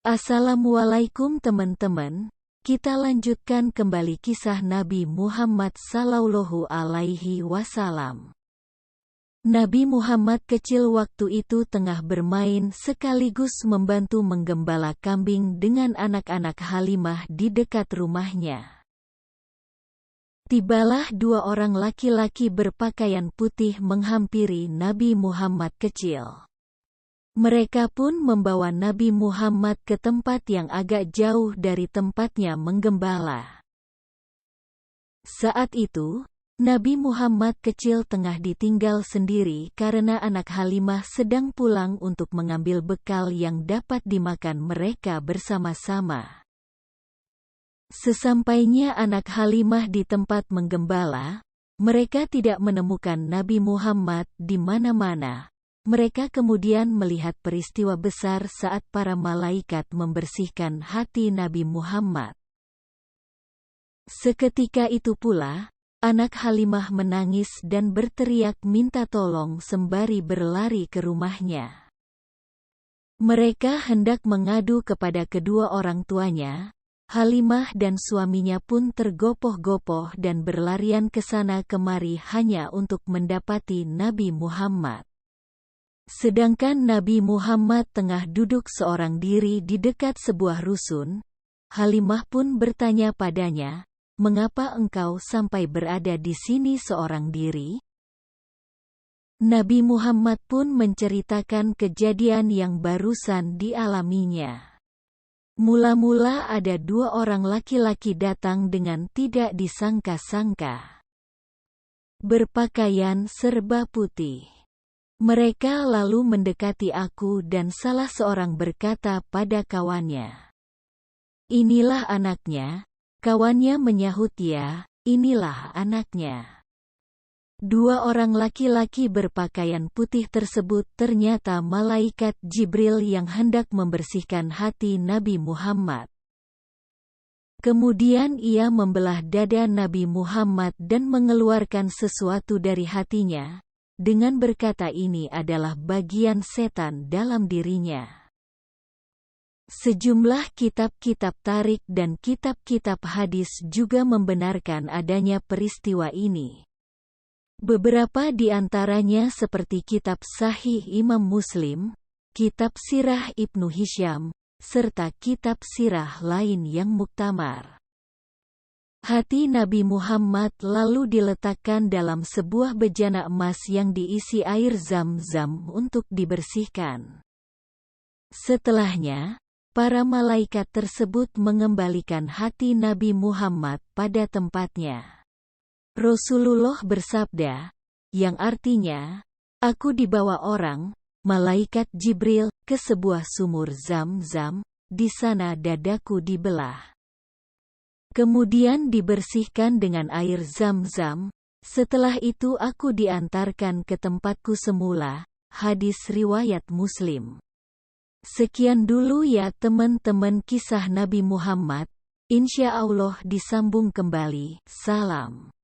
Assalamualaikum teman-teman, kita lanjutkan kembali kisah Nabi Muhammad Sallallahu Alaihi Wasallam. Nabi Muhammad kecil waktu itu tengah bermain sekaligus membantu menggembala kambing dengan anak-anak Halimah di dekat rumahnya. Tibalah dua orang laki-laki berpakaian putih menghampiri Nabi Muhammad kecil. Mereka pun membawa Nabi Muhammad ke tempat yang agak jauh dari tempatnya menggembala. Saat itu, Nabi Muhammad kecil tengah ditinggal sendiri karena anak Halimah sedang pulang untuk mengambil bekal yang dapat dimakan mereka bersama-sama. Sesampainya anak Halimah di tempat menggembala, mereka tidak menemukan Nabi Muhammad di mana-mana. Mereka kemudian melihat peristiwa besar saat para malaikat membersihkan hati Nabi Muhammad. Seketika itu pula, anak Halimah menangis dan berteriak minta tolong sembari berlari ke rumahnya. Mereka hendak mengadu kepada kedua orang tuanya. Halimah dan suaminya pun tergopoh-gopoh dan berlarian ke sana kemari hanya untuk mendapati Nabi Muhammad. Sedangkan Nabi Muhammad tengah duduk seorang diri di dekat sebuah rusun, Halimah pun bertanya padanya, "Mengapa engkau sampai berada di sini seorang diri?" Nabi Muhammad pun menceritakan kejadian yang barusan dialaminya. Mula-mula ada dua orang laki-laki datang dengan tidak disangka-sangka. Berpakaian serba putih. Mereka lalu mendekati aku dan salah seorang berkata pada kawannya, "Inilah anaknya." Kawannya menyahut, "Ya, inilah anaknya." Dua orang laki-laki berpakaian putih tersebut ternyata malaikat Jibril yang hendak membersihkan hati Nabi Muhammad. Kemudian ia membelah dada Nabi Muhammad dan mengeluarkan sesuatu dari hatinya, dengan berkata ini adalah bagian setan dalam dirinya. Sejumlah kitab-kitab tarik dan kitab-kitab hadis juga membenarkan adanya peristiwa ini. Beberapa di antaranya seperti kitab Sahih Imam Muslim, kitab Sirah Ibnu Hisham, serta kitab sirah lain yang muktamar. Hati Nabi Muhammad lalu diletakkan dalam sebuah bejana emas yang diisi air Zam-Zam untuk dibersihkan. Setelahnya, para malaikat tersebut mengembalikan hati Nabi Muhammad pada tempatnya. Rasulullah bersabda, yang artinya, "Aku dibawa orang, malaikat Jibril, ke sebuah sumur Zam-Zam, di sana dadaku dibelah. Kemudian dibersihkan dengan air Zam-Zam, setelah itu aku diantarkan ke tempatku semula." Hadis riwayat Muslim. Sekian dulu ya teman-teman kisah Nabi Muhammad, insya Allah disambung kembali. Salam.